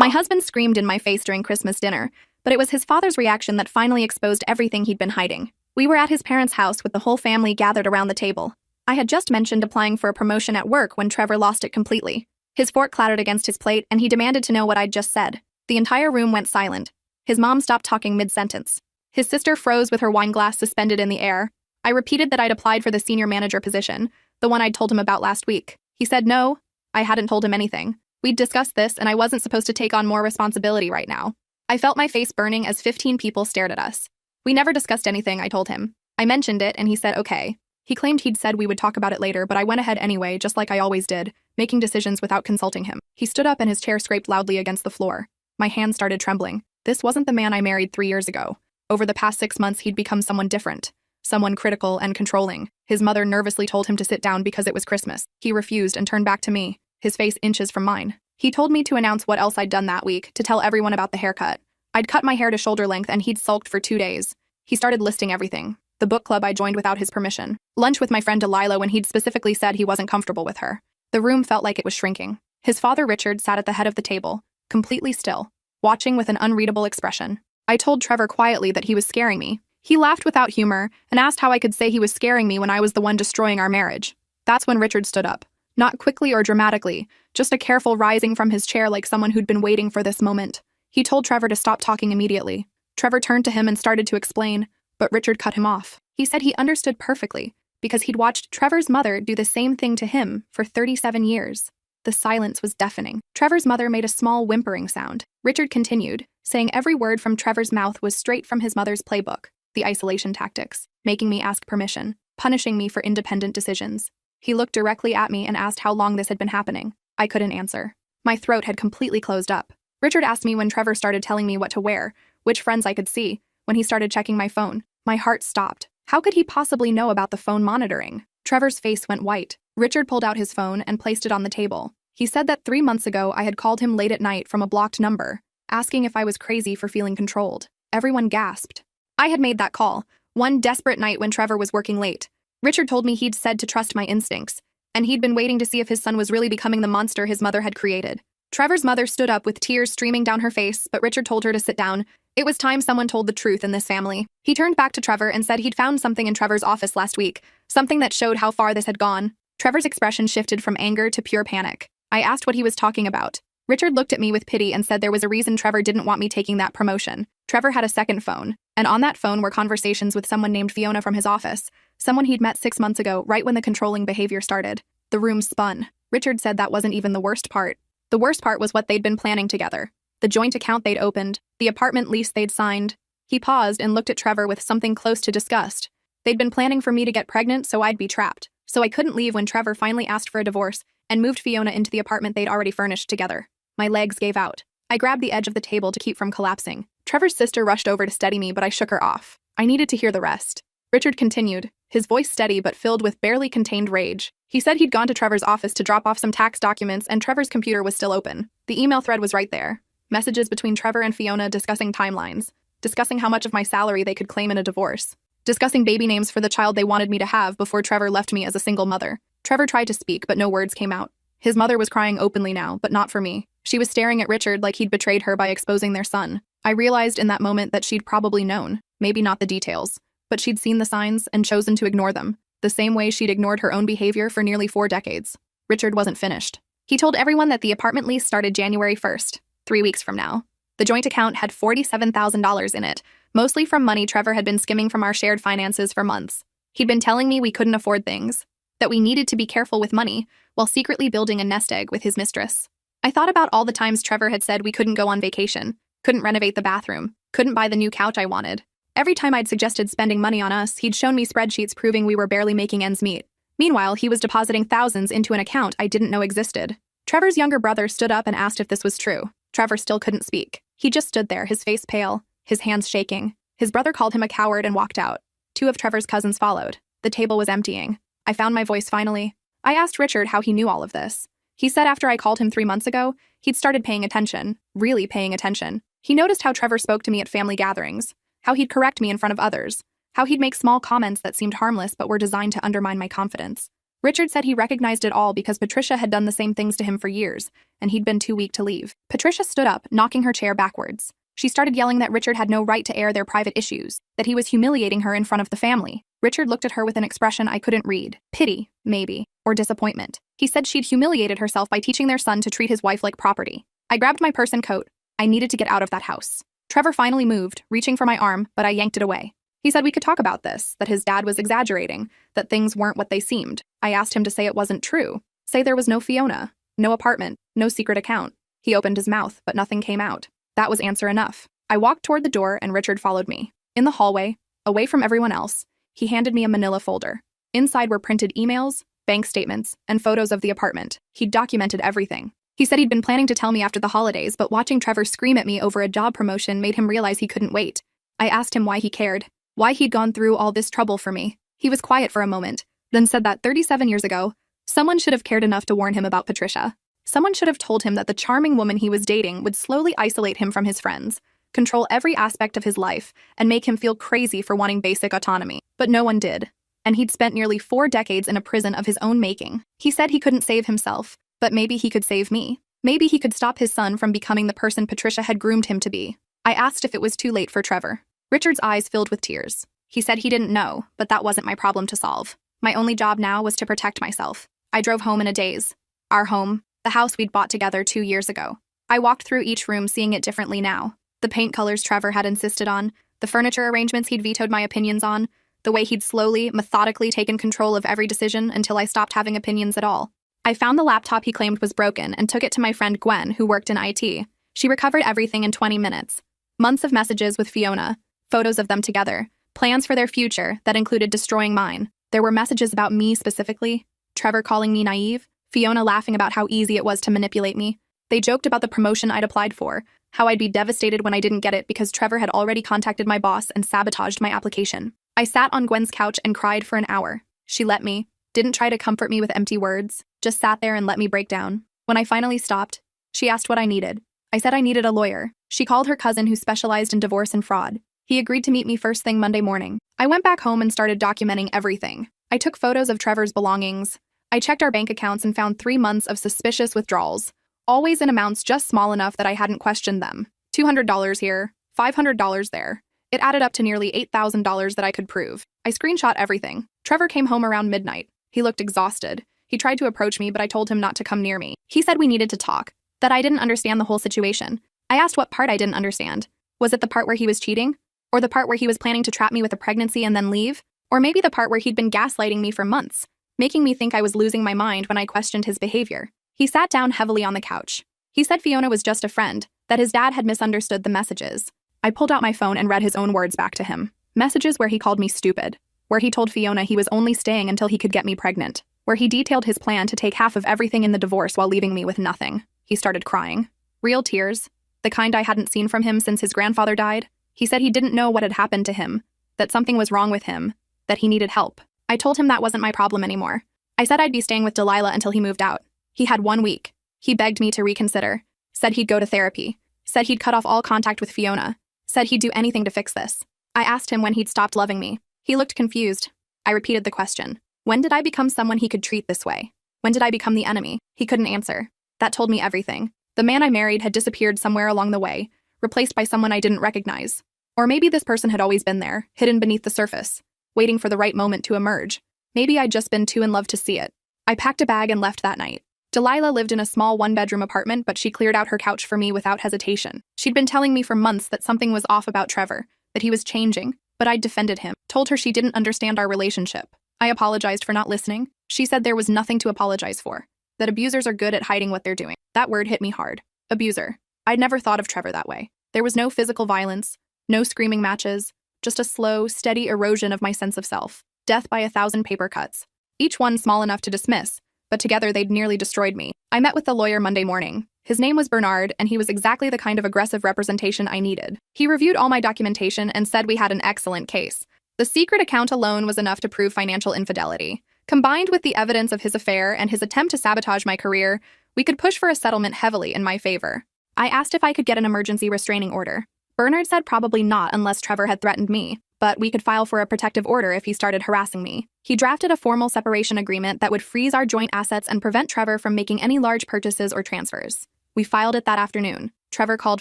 My husband screamed in my face during Christmas dinner, but it was his father's reaction that finally exposed everything he'd been hiding. We were at his parents' house with the whole family gathered around the table. I had just mentioned applying for a promotion at work when Trevor lost it completely. His fork clattered against his plate, and he demanded to know what I'd just said. The entire room went silent. His mom stopped talking mid-sentence. His sister froze with her wine glass suspended in the air. I repeated that I'd applied for the senior manager position, the one I'd told him about last week. He said no. I hadn't told him anything. We'd discussed this, and I wasn't supposed to take on more responsibility right now. I felt my face burning as 15 people stared at us. We never discussed anything, I told him. I mentioned it, and he said okay. He claimed he'd said we would talk about it later, but I went ahead anyway, just like I always did, making decisions without consulting him. He stood up and his chair scraped loudly against the floor. My hands started trembling. This wasn't the man I married 3 years ago. Over the past 6 months, he'd become someone different. Someone critical and controlling. His mother nervously told him to sit down because it was Christmas. He refused and turned back to me, his face inches from mine. He told me to announce what else I'd done that week, to tell everyone about the haircut. I'd cut my hair to shoulder length and he'd sulked for 2 days. He started listing everything. The book club I joined without his permission. Lunch with my friend Delilah when he'd specifically said he wasn't comfortable with her. The room felt like it was shrinking. His father Richard sat at the head of the table, completely still, watching with an unreadable expression. I told Trevor quietly that he was scaring me. He laughed without humor and asked how I could say he was scaring me when I was the one destroying our marriage. That's when Richard stood up. Not quickly or dramatically, just a careful rising from his chair like someone who'd been waiting for this moment. He told Trevor to stop talking immediately. Trevor turned to him and started to explain, but Richard cut him off. He said he understood perfectly, because he'd watched Trevor's mother do the same thing to him for 37 years. The silence was deafening. Trevor's mother made a small whimpering sound. Richard continued, saying every word from Trevor's mouth was straight from his mother's playbook, the isolation tactics, making me ask permission, punishing me for independent decisions. He looked directly at me and asked how long this had been happening. I couldn't answer. My throat had completely closed up. Richard asked me when Trevor started telling me what to wear, which friends I could see, when he started checking my phone. My heart stopped. How could he possibly know about the phone monitoring? Trevor's face went white. Richard pulled out his phone and placed it on the table. He said that 3 months ago I had called him late at night from a blocked number, asking if I was crazy for feeling controlled. Everyone gasped. I had made that call, one desperate night when Trevor was working late. Richard told me he'd said to trust my instincts, and he'd been waiting to see if his son was really becoming the monster his mother had created. Trevor's mother stood up with tears streaming down her face, but Richard told her to sit down. It was time someone told the truth in this family. He turned back to Trevor and said he'd found something in Trevor's office last week, something that showed how far this had gone. Trevor's expression shifted from anger to pure panic. I asked what he was talking about. Richard looked at me with pity and said there was a reason Trevor didn't want me taking that promotion. Trevor had a second phone, and on that phone were conversations with someone named Fiona from his office, someone he'd met 6 months ago, right when the controlling behavior started. The room spun. Richard said that wasn't even the worst part. The worst part was what they'd been planning together. The joint account they'd opened, the apartment lease they'd signed. He paused and looked at Trevor with something close to disgust. They'd been planning for me to get pregnant so I'd be trapped. So I couldn't leave when Trevor finally asked for a divorce and moved Fiona into the apartment they'd already furnished together. My legs gave out. I grabbed the edge of the table to keep from collapsing. Trevor's sister rushed over to steady me, but I shook her off. I needed to hear the rest. Richard continued, his voice steady but filled with barely contained rage. He said he'd gone to Trevor's office to drop off some tax documents and Trevor's computer was still open. The email thread was right there. Messages between Trevor and Fiona discussing timelines, discussing how much of my salary they could claim in a divorce, discussing baby names for the child they wanted me to have before Trevor left me as a single mother. Trevor tried to speak, but no words came out. His mother was crying openly now, but not for me. She was staring at Richard like he'd betrayed her by exposing their son. I realized in that moment that she'd probably known, maybe not the details, but she'd seen the signs and chosen to ignore them, the same way she'd ignored her own behavior for nearly 4 decades. Richard wasn't finished. He told everyone that the apartment lease started January 1st, 3 weeks from now. The joint account had $47,000 in it, mostly from money Trevor had been skimming from our shared finances for months. He'd been telling me we couldn't afford things, that we needed to be careful with money, while secretly building a nest egg with his mistress. I thought about all the times Trevor had said we couldn't go on vacation, couldn't renovate the bathroom, couldn't buy the new couch I wanted. Every time I'd suggested spending money on us, he'd shown me spreadsheets proving we were barely making ends meet. Meanwhile, he was depositing thousands into an account I didn't know existed. Trevor's younger brother stood up and asked if this was true. Trevor still couldn't speak. He just stood there, his face pale, his hands shaking. His brother called him a coward and walked out. 2 of Trevor's cousins followed. The table was emptying. I found my voice finally. I asked Richard how he knew all of this. He said after I called him 3 months ago, he'd started paying attention, really paying attention. He noticed how Trevor spoke to me at family gatherings, how he'd correct me in front of others, how he'd make small comments that seemed harmless but were designed to undermine my confidence. Richard said he recognized it all because Patricia had done the same things to him for years, and he'd been too weak to leave. Patricia stood up, knocking her chair backwards. She started yelling that Richard had no right to air their private issues, that he was humiliating her in front of the family. Richard looked at her with an expression I couldn't read. Pity, maybe, or disappointment. He said she'd humiliated herself by teaching their son to treat his wife like property. I grabbed my purse and coat. I needed to get out of that house. Trevor finally moved, reaching for my arm, but I yanked it away. He said we could talk about this, that his dad was exaggerating, that things weren't what they seemed. I asked him to say it wasn't true. Say there was no Fiona, no apartment, no secret account. He opened his mouth, but nothing came out. That was answer enough. I walked toward the door and Richard followed me. In the hallway, away from everyone else, he handed me a manila folder. Inside were printed emails, bank statements, and photos of the apartment. He'd documented everything. He said he'd been planning to tell me after the holidays, but watching Trevor scream at me over a job promotion made him realize he couldn't wait. I asked him why he cared, why he'd gone through all this trouble for me. He was quiet for a moment, then said that 37 years ago, someone should have cared enough to warn him about Patricia. Someone should have told him that the charming woman he was dating would slowly isolate him from his friends, control every aspect of his life, and make him feel crazy for wanting basic autonomy. But no one did. And he'd spent nearly 4 decades in a prison of his own making. He said he couldn't save himself, but maybe he could save me. Maybe he could stop his son from becoming the person Patricia had groomed him to be. I asked if it was too late for Trevor. Richard's eyes filled with tears. He said he didn't know, but that wasn't my problem to solve. My only job now was to protect myself. I drove home in a daze. Our home, the house we'd bought together 2 years ago. I walked through each room seeing it differently now. The paint colors Trevor had insisted on, the furniture arrangements he'd vetoed my opinions on, the way he'd slowly, methodically taken control of every decision until I stopped having opinions at all. I found the laptop he claimed was broken and took it to my friend Gwen, who worked in IT. She recovered everything in 20 minutes. Months of messages with Fiona, photos of them together, plans for their future that included destroying mine. There were messages about me specifically, Trevor calling me naive, Fiona laughing about how easy it was to manipulate me. They joked about the promotion I'd applied for, how I'd be devastated when I didn't get it because Trevor had already contacted my boss and sabotaged my application. I sat on Gwen's couch and cried for an hour. She let me, didn't try to comfort me with empty words, just sat there and let me break down. When I finally stopped, she asked what I needed. I said I needed a lawyer. She called her cousin who specialized in divorce and fraud. He agreed to meet me first thing Monday morning. I went back home and started documenting everything. I took photos of Trevor's belongings. I checked our bank accounts and found 3 months of suspicious withdrawals, always in amounts just small enough that I hadn't questioned them. $200 here, $500 there. It added up to nearly $8,000 that I could prove. I screenshot everything. Trevor came home around midnight. He looked exhausted. He tried to approach me, but I told him not to come near me. He said we needed to talk, that I didn't understand the whole situation. I asked what part I didn't understand. Was it the part where he was cheating? Or the part where he was planning to trap me with a pregnancy and then leave? Or maybe the part where he'd been gaslighting me for months, making me think I was losing my mind when I questioned his behavior. He sat down heavily on the couch. He said Fiona was just a friend, that his dad had misunderstood the messages. I pulled out my phone and read his own words back to him. Messages where he called me stupid, where he told Fiona he was only staying until he could get me pregnant, where he detailed his plan to take half of everything in the divorce while leaving me with nothing. He started crying. Real tears, the kind I hadn't seen from him since his grandfather died. He said he didn't know what had happened to him, that something was wrong with him, that he needed help. I told him that wasn't my problem anymore. I said I'd be staying with Delilah until he moved out. He had 1 week. He begged me to reconsider, said he'd go to therapy, said he'd cut off all contact with Fiona, said he'd do anything to fix this. I asked him when he'd stopped loving me. He looked confused. I repeated the question. When did I become someone he could treat this way? When did I become the enemy? He couldn't answer. That told me everything. The man I married had disappeared somewhere along the way, replaced by someone I didn't recognize. Or maybe this person had always been there, hidden beneath the surface, waiting for the right moment to emerge. Maybe I'd just been too in love to see it. I packed a bag and left that night. Delilah lived in a small 1-bedroom apartment, but she cleared out her couch for me without hesitation. She'd been telling me for months that something was off about Trevor, that he was changing, but I'd defended him, told her she didn't understand our relationship. I apologized for not listening. She said there was nothing to apologize for, that abusers are good at hiding what they're doing. That word hit me hard. Abuser. I'd never thought of Trevor that way. There was no physical violence, no screaming matches, just a slow, steady erosion of my sense of self. Death by 1,000 paper cuts. Each one small enough to dismiss, but together they'd nearly destroyed me. I met with the lawyer Monday morning. His name was Bernard, and he was exactly the kind of aggressive representation I needed. He reviewed all my documentation and said we had an excellent case. The secret account alone was enough to prove financial infidelity. Combined with the evidence of his affair and his attempt to sabotage my career, we could push for a settlement heavily in my favor. I asked if I could get an emergency restraining order. Bernard said probably not unless Trevor had threatened me. but we could file for a protective order if he started harassing me. He drafted a formal separation agreement that would freeze our joint assets and prevent Trevor from making any large purchases or transfers. We filed it that afternoon. Trevor called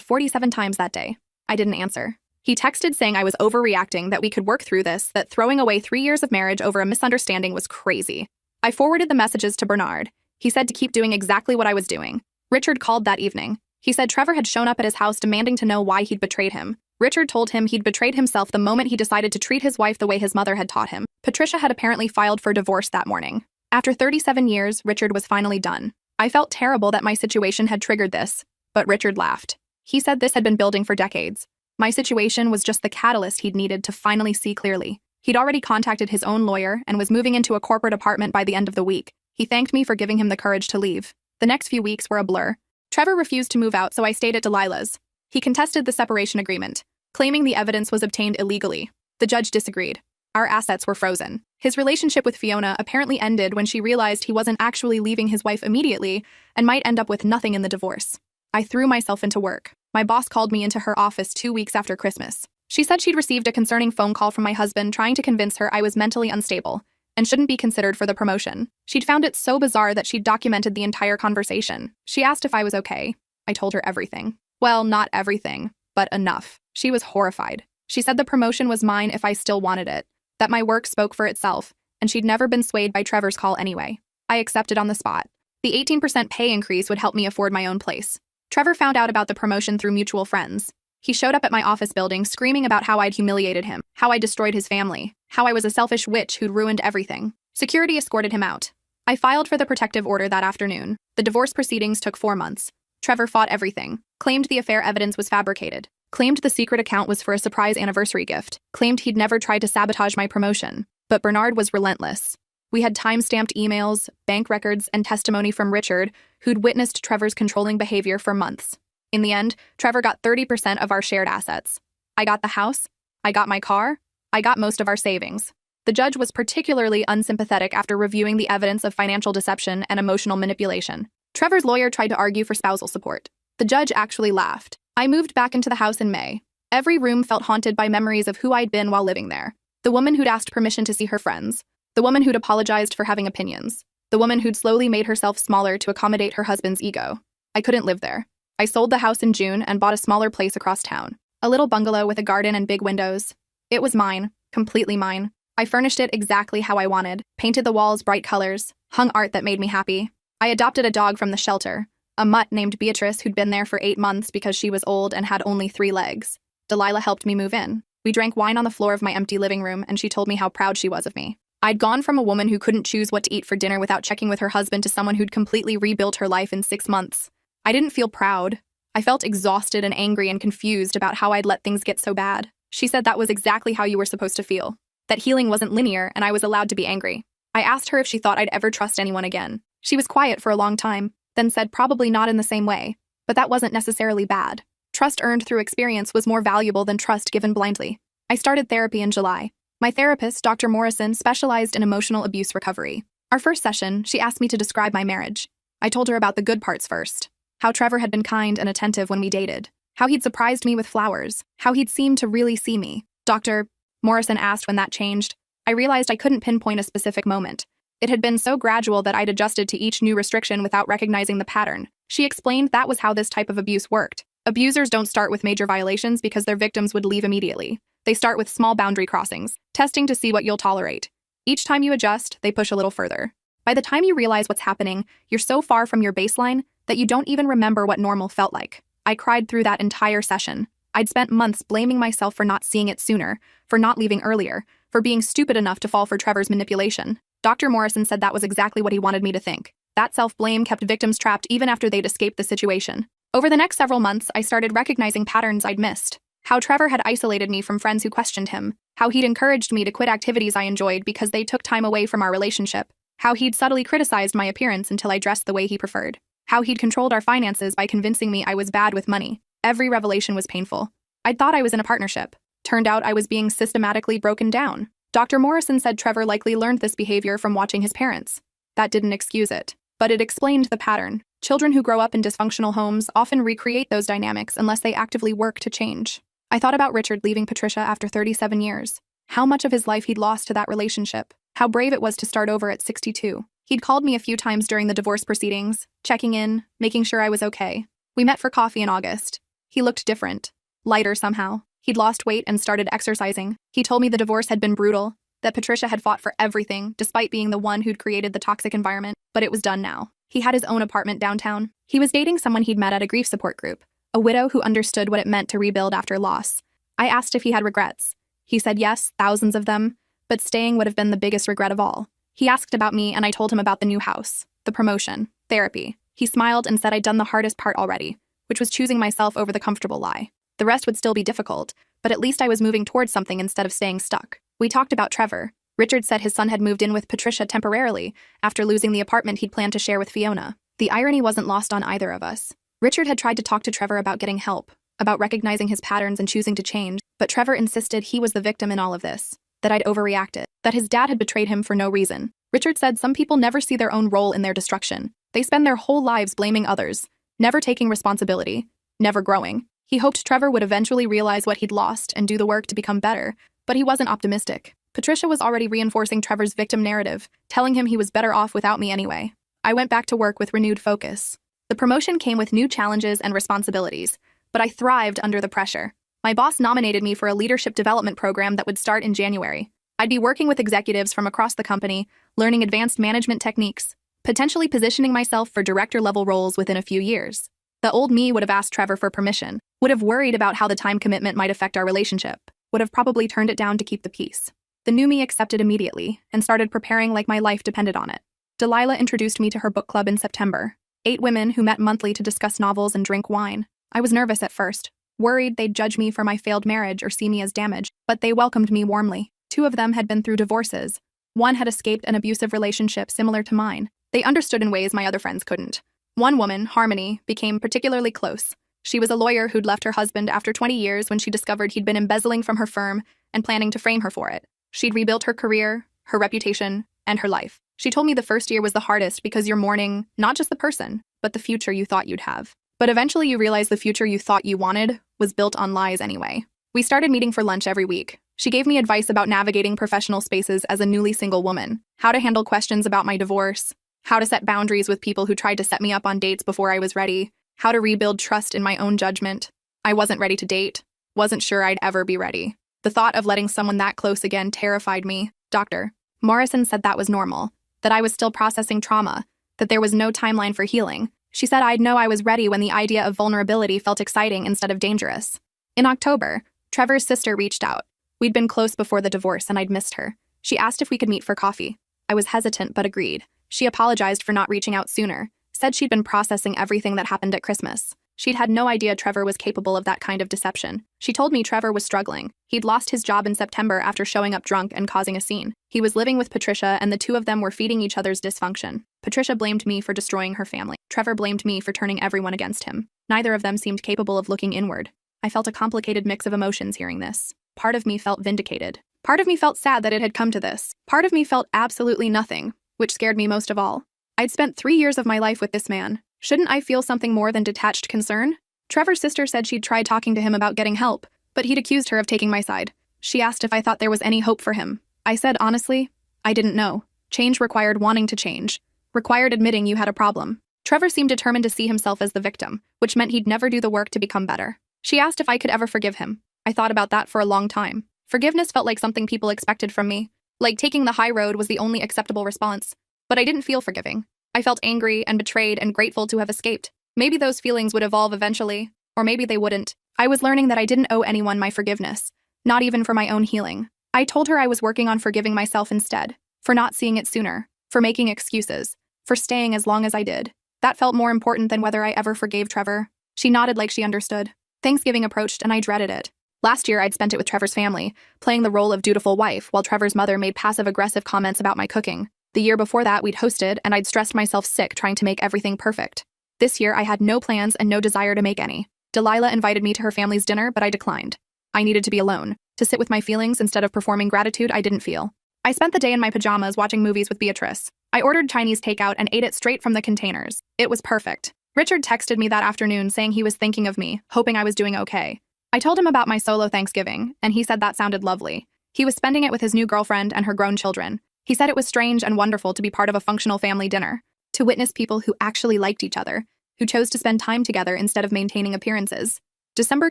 47 times that day. I didn't answer. He texted saying I was overreacting, that we could work through this, that throwing away 3 years of marriage over a misunderstanding was crazy. I forwarded the messages to Bernard. He said to keep doing exactly what I was doing. Richard called that evening. He said Trevor had shown up at his house demanding to know why he'd betrayed him. Richard told him he'd betrayed himself the moment he decided to treat his wife the way his mother had taught him. Patricia had apparently filed for divorce that morning. After 37 years, Richard was finally done. I felt terrible that my situation had triggered this, but Richard laughed. He said this had been building for decades. My situation was just the catalyst he'd needed to finally see clearly. He'd already contacted his own lawyer and was moving into a corporate apartment by the end of the week. He thanked me for giving him the courage to leave. The next few weeks were a blur. Trevor refused to move out, so I stayed at Delilah's. He contested the separation agreement, claiming the evidence was obtained illegally. The judge disagreed. Our assets were frozen. His relationship with Fiona apparently ended when she realized he wasn't actually leaving his wife immediately and might end up with nothing in the divorce. I threw myself into work. My boss called me into her office 2 weeks after Christmas. She said she'd received a concerning phone call from my husband trying to convince her I was mentally unstable and shouldn't be considered for the promotion. She'd found it so bizarre that she'd documented the entire conversation. She asked if I was okay. I told her everything. Well, not everything, but enough. She was horrified. She said the promotion was mine if I still wanted it, that my work spoke for itself, and she'd never been swayed by Trevor's call anyway. I accepted on the spot. The 18% pay increase would help me afford my own place. Trevor found out about the promotion through mutual friends. He showed up at my office building screaming about how I'd humiliated him, how I destroyed his family, how I was a selfish witch who'd ruined everything. Security escorted him out. I filed for the protective order that afternoon. The divorce proceedings took 4 months. Trevor fought everything, claimed the affair evidence was fabricated, claimed the secret account was for a surprise anniversary gift, claimed he'd never tried to sabotage my promotion. But Bernard was relentless. We had time-stamped emails, bank records, and testimony from Richard, who'd witnessed Trevor's controlling behavior for months. In the end, Trevor got 30% of our shared assets. I got the house, I got my car, I got most of our savings. The judge was particularly unsympathetic after reviewing the evidence of financial deception and emotional manipulation. Trevor's lawyer tried to argue for spousal support. The judge actually laughed. I moved back into the house in May. Every room felt haunted by memories of who I'd been while living there. The woman who'd asked permission to see her friends. The woman who'd apologized for having opinions. The woman who'd slowly made herself smaller to accommodate her husband's ego. I couldn't live there. I sold the house in June and bought a smaller place across town. A little bungalow with a garden and big windows. It was mine, completely mine. I furnished it exactly how I wanted, painted the walls bright colors, hung art that made me happy. I adopted a dog from the shelter, a mutt named Beatrice who'd been there for 8 months because she was old and had only 3 legs. Delilah helped me move in. We drank wine on the floor of my empty living room, and she told me how proud she was of me. I'd gone from a woman who couldn't choose what to eat for dinner without checking with her husband to someone who'd completely rebuilt her life in 6 months. I didn't feel proud. I felt exhausted and angry and confused about how I'd let things get so bad. She said that was exactly how you were supposed to feel. That healing wasn't linear and I was allowed to be angry. I asked her if she thought I'd ever trust anyone again. She was quiet for a long time, then said probably not in the same way. But that wasn't necessarily bad. Trust earned through experience was more valuable than trust given blindly. I started therapy in July. My therapist, Dr. Morrison, specialized in emotional abuse recovery. Our first session, she asked me to describe my marriage. I told her about the good parts first. How Trevor had been kind and attentive when we dated. How he'd surprised me with flowers. How he'd seemed to really see me. Dr. Morrison asked when that changed. I realized I couldn't pinpoint a specific moment. It had been so gradual that I'd adjusted to each new restriction without recognizing the pattern. She explained that was how this type of abuse worked. Abusers don't start with major violations because their victims would leave immediately. They start with small boundary crossings, testing to see what you'll tolerate. Each time you adjust, they push a little further. By the time you realize what's happening, you're so far from your baseline that you don't even remember what normal felt like. I cried through that entire session. I'd spent months blaming myself for not seeing it sooner, for not leaving earlier, for being stupid enough to fall for Trevor's manipulation. Dr. Morrison said that was exactly what he wanted me to think. That self-blame kept victims trapped even after they'd escaped the situation. Over the next several months, I started recognizing patterns I'd missed. How Trevor had isolated me from friends who questioned him. How he'd encouraged me to quit activities I enjoyed because they took time away from our relationship. How he'd subtly criticized my appearance until I dressed the way he preferred. How he'd controlled our finances by convincing me I was bad with money. Every revelation was painful. I'd thought I was in a partnership. Turned out I was being systematically broken down. Dr. Morrison said Trevor likely learned this behavior from watching his parents. That didn't excuse it, but it explained the pattern. Children who grow up in dysfunctional homes often recreate those dynamics unless they actively work to change. I thought about Richard leaving Patricia after 37 years. how much of his life he'd lost to that relationship, how brave it was to start over at 62. He'd called me a few times during the divorce proceedings, checking in, making sure I was okay. We met for coffee in August. He looked different, lighter somehow. He'd lost weight and started exercising. He told me the divorce had been brutal, that Patricia had fought for everything, despite being the one who'd created the toxic environment, but it was done now. He had his own apartment downtown. He was dating someone he'd met at a grief support group, a widow who understood what it meant to rebuild after loss. I asked if he had regrets. He said yes, thousands of them, but staying would have been the biggest regret of all. He asked about me, and I told him about the new house, the promotion, therapy. He smiled and said I'd done the hardest part already, which was choosing myself over the comfortable lie. The rest would still be difficult, but at least I was moving towards something instead of staying stuck. We talked about Trevor. Richard said his son had moved in with Patricia temporarily after losing the apartment he'd planned to share with Fiona. The irony wasn't lost on either of us. Richard had tried to talk to Trevor about getting help, about recognizing his patterns and choosing to change, but Trevor insisted he was the victim in all of this, that I'd overreacted, that his dad had betrayed him for no reason. Richard said some people never see their own role in their destruction. They spend their whole lives blaming others, never taking responsibility, never growing. He hoped Trevor would eventually realize what he'd lost and do the work to become better, but he wasn't optimistic. Patricia was already reinforcing Trevor's victim narrative, telling him he was better off without me anyway. I went back to work with renewed focus. The promotion came with new challenges and responsibilities, but I thrived under the pressure. My boss nominated me for a leadership development program that would start in January. I'd be working with executives from across the company, learning advanced management techniques, potentially positioning myself for director-level roles within a few years. The old me would have asked Trevor for permission, would have worried about how the time commitment might affect our relationship, would have probably turned it down to keep the peace. The new me accepted immediately and started preparing like my life depended on it. Delilah introduced me to her book club in September. 8 women who met monthly to discuss novels and drink wine. I was nervous at first, worried they'd judge me for my failed marriage or see me as damaged, but they welcomed me warmly. 2 of them had been through divorces. 1 had escaped an abusive relationship similar to mine. They understood in ways my other friends couldn't. One woman, Harmony, became particularly close. She was a lawyer who'd left her husband after 20 years when she discovered he'd been embezzling from her firm and planning to frame her for it. She'd rebuilt her career, her reputation, and her life. She told me the first year was the hardest because you're mourning not just the person, but the future you thought you'd have. But eventually you realize the future you thought you wanted was built on lies anyway. We started meeting for lunch every week. She gave me advice about navigating professional spaces as a newly single woman, how to handle questions about my divorce, how to set boundaries with people who tried to set me up on dates before I was ready, how to rebuild trust in my own judgment. I wasn't ready to date, wasn't sure I'd ever be ready. The thought of letting someone that close again terrified me. Dr. Morrison said that was normal, that I was still processing trauma, that there was no timeline for healing. She said I'd know I was ready when the idea of vulnerability felt exciting instead of dangerous. In October, Trevor's sister reached out. We'd been close before the divorce and I'd missed her. She asked if we could meet for coffee. I was hesitant but agreed. She apologized for not reaching out sooner, said she'd been processing everything that happened at Christmas. She'd had no idea Trevor was capable of that kind of deception. She told me Trevor was struggling. He'd lost his job in September after showing up drunk and causing a scene. He was living with Patricia and the 2 of them were feeding each other's dysfunction. Patricia blamed me for destroying her family. Trevor blamed me for turning everyone against him. Neither of them seemed capable of looking inward. I felt a complicated mix of emotions hearing this. Part of me felt vindicated. Part of me felt sad that it had come to this. Part of me felt absolutely nothing, which scared me most of all. I'd spent 3 years of my life with this man. Shouldn't I feel something more than detached concern? Trevor's sister said she'd tried talking to him about getting help, but he'd accused her of taking my side. She asked if I thought there was any hope for him. I said honestly, I didn't know. Change required wanting to change. Required admitting you had a problem. Trevor seemed determined to see himself as the victim, which meant he'd never do the work to become better. She asked if I could ever forgive him. I thought about that for a long time. Forgiveness felt like something people expected from me. Like taking the high road was the only acceptable response. But I didn't feel forgiving. I felt angry and betrayed and grateful to have escaped. Maybe those feelings would evolve eventually, or maybe they wouldn't. I was learning that I didn't owe anyone my forgiveness, not even for my own healing. I told her I was working on forgiving myself instead, for not seeing it sooner, for making excuses, for staying as long as I did. That felt more important than whether I ever forgave Trevor. She nodded like she understood. Thanksgiving approached and I dreaded it. Last year I'd spent it with Trevor's family, playing the role of dutiful wife while Trevor's mother made passive-aggressive comments about my cooking. The year before that, we'd hosted, and I'd stressed myself sick trying to make everything perfect. This year, I had no plans and no desire to make any. Delilah invited me to her family's dinner, but I declined. I needed to be alone, to sit with my feelings instead of performing gratitude I didn't feel. I spent the day in my pajamas watching movies with Beatrice. I ordered Chinese takeout and ate it straight from the containers. It was perfect. Richard texted me that afternoon saying he was thinking of me, hoping I was doing okay. I told him about my solo Thanksgiving, and he said that sounded lovely. He was spending it with his new girlfriend and her grown children. He said it was strange and wonderful to be part of a functional family dinner, to witness people who actually liked each other, who chose to spend time together instead of maintaining appearances. December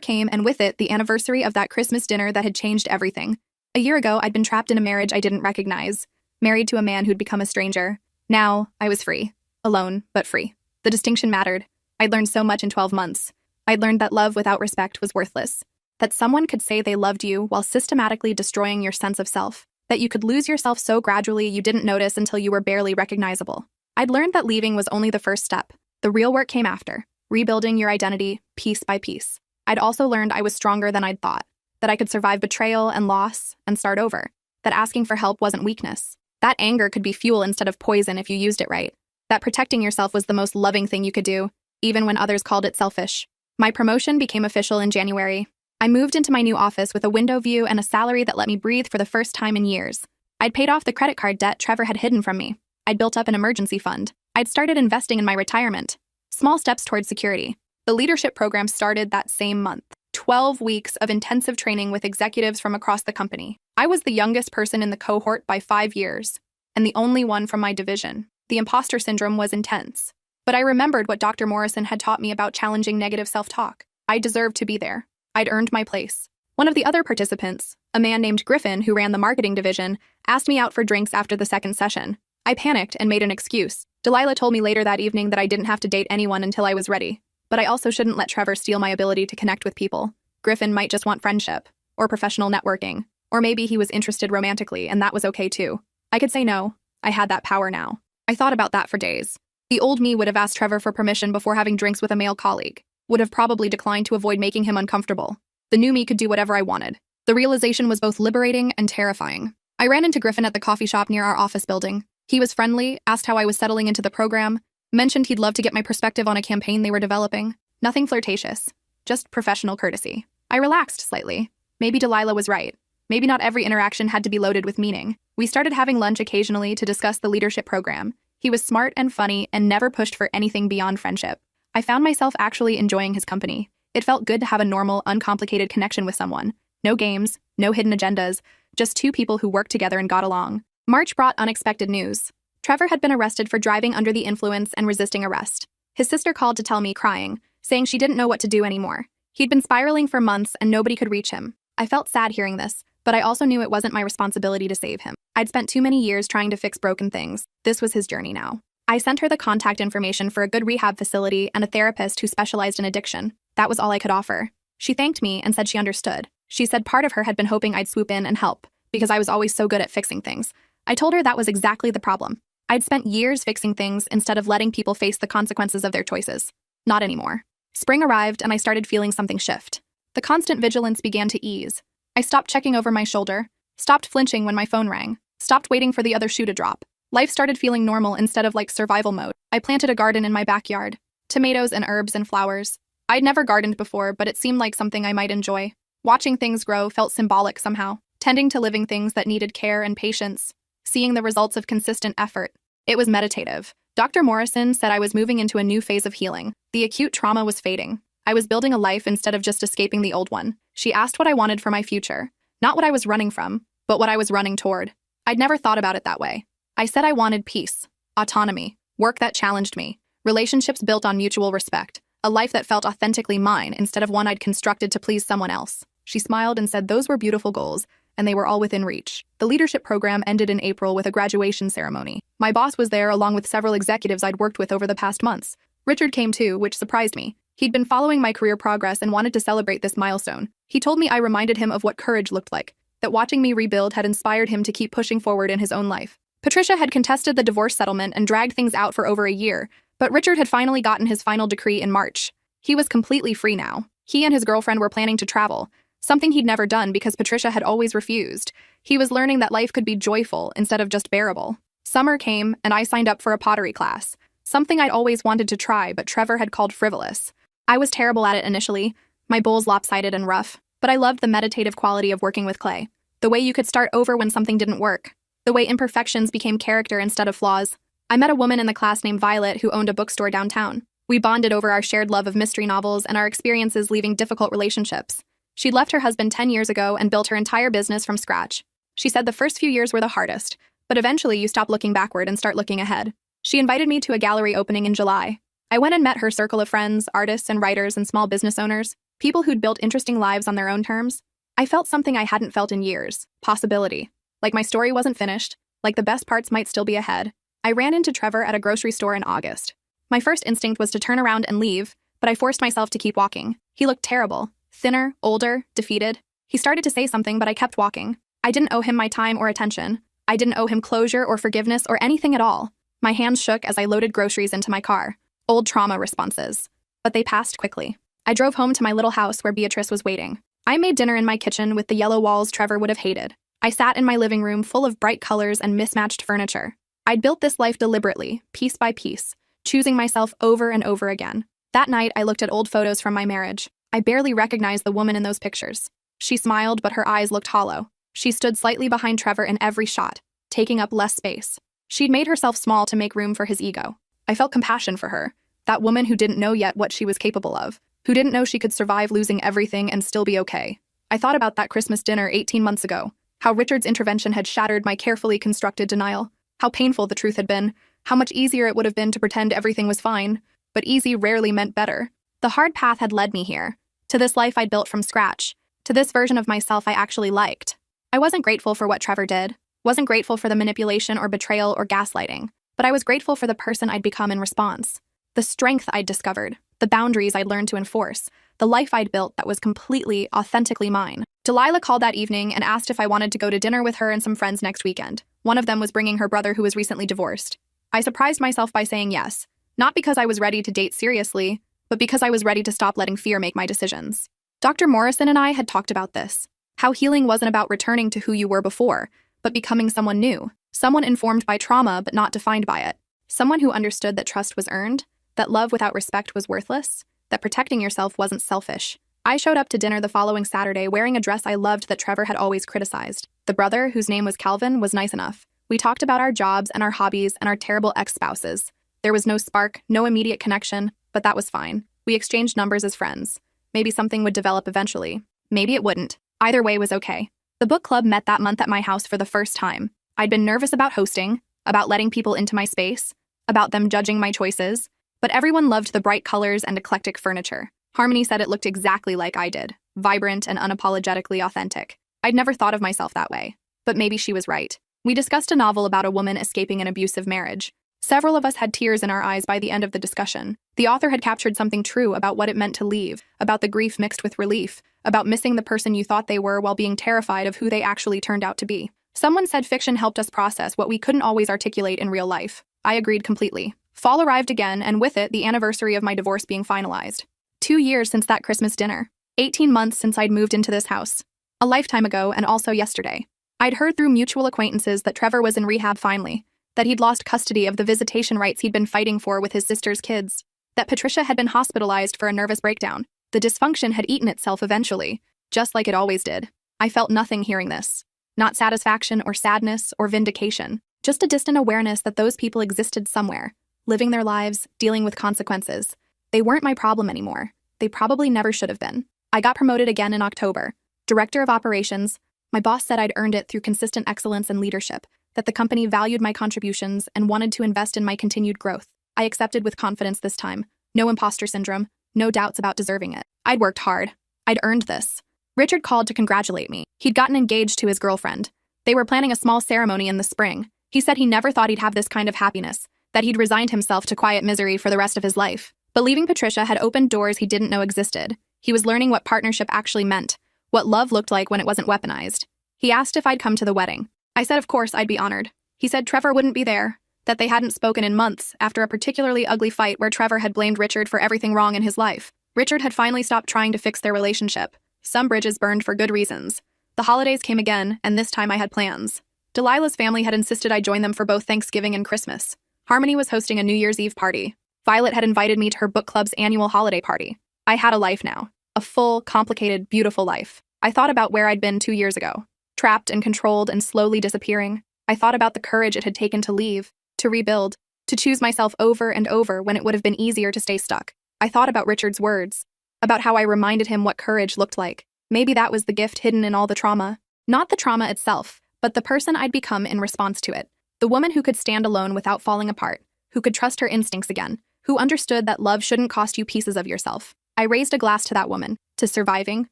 came, and with it, the anniversary of that Christmas dinner that had changed everything. A year ago, I'd been trapped in a marriage I didn't recognize, married to a man who'd become a stranger. Now, I was free. Alone, but free. The distinction mattered. I'd learned so much in 12 months. I'd learned that love without respect was worthless. That someone could say they loved you while systematically destroying your sense of self. That you could lose yourself so gradually you didn't notice until you were barely recognizable. I'd learned that leaving was only the first step. The real work came after, rebuilding your identity piece by piece. I'd also learned I was stronger than I'd thought, that I could survive betrayal and loss and start over, that asking for help wasn't weakness, that anger could be fuel instead of poison if you used it right, that protecting yourself was the most loving thing you could do, even when others called it selfish. My promotion became official in January. I moved into my new office with a window view and a salary that let me breathe for the first time in years. I'd paid off the credit card debt Trevor had hidden from me. I'd built up an emergency fund. I'd started investing in my retirement. Small steps towards security. The leadership program started that same month. 12 weeks of intensive training with executives from across the company. I was the youngest person in the cohort by 5 years, and the only one from my division. The imposter syndrome was intense. But I remembered what Dr. Morrison had taught me about challenging negative self-talk. I deserved to be there. I'd earned my place. One of the other participants, a man named Griffin who ran the marketing division, asked me out for drinks after the second session. I panicked and made an excuse. Delilah told me later that evening that I didn't have to date anyone until I was ready. But I also shouldn't let Trevor steal my ability to connect with people. Griffin might just want friendship, or professional networking, or maybe he was interested romantically, and that was okay too. I could say no. I had that power now. I thought about that for days. The old me would have asked Trevor for permission before having drinks with a male colleague, would have probably declined to avoid making him uncomfortable. The new me could do whatever I wanted. The realization was both liberating and terrifying. I ran into Griffin at the coffee shop near our office building. He was friendly, asked how I was settling into the program, mentioned he'd love to get my perspective on a campaign they were developing. Nothing flirtatious, just professional courtesy. I relaxed slightly. Maybe Delilah was right. Maybe not every interaction had to be loaded with meaning. We started having lunch occasionally to discuss the leadership program. He was smart and funny and never pushed for anything beyond friendship. I found myself actually enjoying his company. It felt good to have a normal, uncomplicated connection with someone. No games, no hidden agendas, just two people who worked together and got along. March brought unexpected news. Trevor had been arrested for driving under the influence and resisting arrest. His sister called to tell me, crying, saying she didn't know what to do anymore. He'd been spiraling for months and nobody could reach him. I felt sad hearing this, but I also knew it wasn't my responsibility to save him. I'd spent too many years trying to fix broken things. This was his journey now. I sent her the contact information for a good rehab facility and a therapist who specialized in addiction. That was all I could offer. She thanked me and said she understood. She said part of her had been hoping I'd swoop in and help, because I was always so good at fixing things. I told her that was exactly the problem. I'd spent years fixing things instead of letting people face the consequences of their choices. Not anymore. Spring arrived and I started feeling something shift. The constant vigilance began to ease. I stopped checking over my shoulder, stopped flinching when my phone rang, stopped waiting for the other shoe to drop. Life started feeling normal instead of like survival mode. I planted a garden in my backyard. Tomatoes and herbs and flowers. I'd never gardened before, but it seemed like something I might enjoy. Watching things grow felt symbolic somehow. Tending to living things that needed care and patience. Seeing the results of consistent effort. It was meditative. Dr. Morrison said I was moving into a new phase of healing. The acute trauma was fading. I was building a life instead of just escaping the old one. She asked what I wanted for my future. Not what I was running from, but what I was running toward. I'd never thought about it that way. I said I wanted peace, autonomy, work that challenged me, relationships built on mutual respect, a life that felt authentically mine instead of one I'd constructed to please someone else. She smiled and said those were beautiful goals, and they were all within reach. The leadership program ended in April with a graduation ceremony. My boss was there along with several executives I'd worked with over the past months. Richard came too, which surprised me. He'd been following my career progress and wanted to celebrate this milestone. He told me I reminded him of what courage looked like, that watching me rebuild had inspired him to keep pushing forward in his own life. Patricia had contested the divorce settlement and dragged things out for over a year, but Richard had finally gotten his final decree in March. He was completely free now. He and his girlfriend were planning to travel, something he'd never done because Patricia had always refused. He was learning that life could be joyful instead of just bearable. Summer came, and I signed up for a pottery class, something I'd always wanted to try, but Trevor had called frivolous. I was terrible at it initially, my bowls lopsided and rough, but I loved the meditative quality of working with clay, the way you could start over when something didn't work, the way imperfections became character instead of flaws. I met a woman in the class named Violet who owned a bookstore downtown. We bonded over our shared love of mystery novels and our experiences leaving difficult relationships. She'd left her husband 10 years ago and built her entire business from scratch. She said the first few years were the hardest, but eventually you stop looking backward and start looking ahead. She invited me to a gallery opening in July. I went and met her circle of friends, artists and writers and small business owners, people who'd built interesting lives on their own terms. I felt something I hadn't felt in years, possibility. Like my story wasn't finished, like the best parts might still be ahead. I ran into Trevor at a grocery store in August. My first instinct was to turn around and leave, but I forced myself to keep walking. He looked terrible, thinner, older, defeated. He started to say something, but I kept walking. I didn't owe him my time or attention. I didn't owe him closure or forgiveness or anything at all. My hands shook as I loaded groceries into my car. Old trauma responses. But they passed quickly. I drove home to my little house where Beatrice was waiting. I made dinner in my kitchen with the yellow walls Trevor would have hated. I sat in my living room full of bright colors and mismatched furniture. I'd built this life deliberately, piece by piece, choosing myself over and over again. That night, I looked at old photos from my marriage. I barely recognized the woman in those pictures. She smiled, but her eyes looked hollow. She stood slightly behind Trevor in every shot, taking up less space. She'd made herself small to make room for his ego. I felt compassion for her, that woman who didn't know yet what she was capable of, who didn't know she could survive losing everything and still be okay. I thought about that Christmas dinner 18 months ago, how Richard's intervention had shattered my carefully constructed denial, how painful the truth had been, how much easier it would have been to pretend everything was fine, but easy rarely meant better. The hard path had led me here, to this life I'd built from scratch, to this version of myself I actually liked. I wasn't grateful for what Trevor did, wasn't grateful for the manipulation or betrayal or gaslighting, but I was grateful for the person I'd become in response. The strength I'd discovered, the boundaries I'd learned to enforce, the life I'd built that was completely, authentically mine. Delilah called that evening and asked if I wanted to go to dinner with her and some friends next weekend. One of them was bringing her brother who was recently divorced. I surprised myself by saying yes, not because I was ready to date seriously, but because I was ready to stop letting fear make my decisions. Dr. Morrison and I had talked about this, how healing wasn't about returning to who you were before, but becoming someone new, someone informed by trauma but not defined by it, someone who understood that trust was earned, that love without respect was worthless, that protecting yourself wasn't selfish. I showed up to dinner the following Saturday wearing a dress I loved that Trevor had always criticized. The brother, whose name was Calvin, was nice enough. We talked about our jobs and our hobbies and our terrible ex-spouses. There was no spark, no immediate connection, but that was fine. We exchanged numbers as friends. Maybe something would develop eventually. Maybe it wouldn't. Either way was okay. The book club met that month at my house for the first time. I'd been nervous about hosting, about letting people into my space, about them judging my choices, but everyone loved the bright colors and eclectic furniture. Harmony said it looked exactly like I did, vibrant and unapologetically authentic. I'd never thought of myself that way, but maybe she was right. We discussed a novel about a woman escaping an abusive marriage. Several of us had tears in our eyes by the end of the discussion. The author had captured something true about what it meant to leave, about the grief mixed with relief, about missing the person you thought they were while being terrified of who they actually turned out to be. Someone said fiction helped us process what we couldn't always articulate in real life. I agreed completely. Fall arrived again, and with it, the anniversary of my divorce being finalized. 2 years since that Christmas dinner. 18 months since I'd moved into this house. A lifetime ago, and also yesterday. I'd heard through mutual acquaintances that Trevor was in rehab finally, that he'd lost custody of the visitation rights he'd been fighting for with his sister's kids, that Patricia had been hospitalized for a nervous breakdown. The dysfunction had eaten itself eventually, just like it always did. I felt nothing hearing this. Not satisfaction or sadness or vindication, just a distant awareness that those people existed somewhere, living their lives, dealing with consequences. They weren't my problem anymore. They probably never should have been. I got promoted again in October. Director of Operations. My boss said I'd earned it through consistent excellence and leadership, that the company valued my contributions and wanted to invest in my continued growth. I accepted with confidence this time. No imposter syndrome, no doubts about deserving it. I'd worked hard. I'd earned this. Richard called to congratulate me. He'd gotten engaged to his girlfriend. They were planning a small ceremony in the spring. He said he never thought he'd have this kind of happiness, that he'd resigned himself to quiet misery for the rest of his life. But leaving Patricia had opened doors he didn't know existed. He was learning what partnership actually meant, what love looked like when it wasn't weaponized. He asked if I'd come to the wedding. I said of course I'd be honored. He said Trevor wouldn't be there, that they hadn't spoken in months after a particularly ugly fight where Trevor had blamed Richard for everything wrong in his life. Richard had finally stopped trying to fix their relationship. Some bridges burned for good reasons. The holidays came again, and this time I had plans. Delilah's family had insisted I join them for both Thanksgiving and Christmas. Harmony was hosting a New Year's Eve party. Violet had invited me to her book club's annual holiday party. I had a life now. A full, complicated, beautiful life. I thought about where I'd been 2 years ago. Trapped and controlled and slowly disappearing. I thought about the courage it had taken to leave, to rebuild, to choose myself over and over when it would have been easier to stay stuck. I thought about Richard's words, about how I reminded him what courage looked like. Maybe that was the gift hidden in all the trauma. Not the trauma itself, but the person I'd become in response to it. The woman who could stand alone without falling apart, who could trust her instincts again, who understood that love shouldn't cost you pieces of yourself. I raised a glass to that woman, to surviving,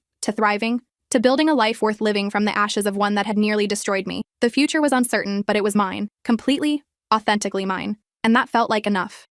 to thriving, to building a life worth living from the ashes of one that had nearly destroyed me. The future was uncertain, but it was mine, completely, authentically mine, and that felt like enough.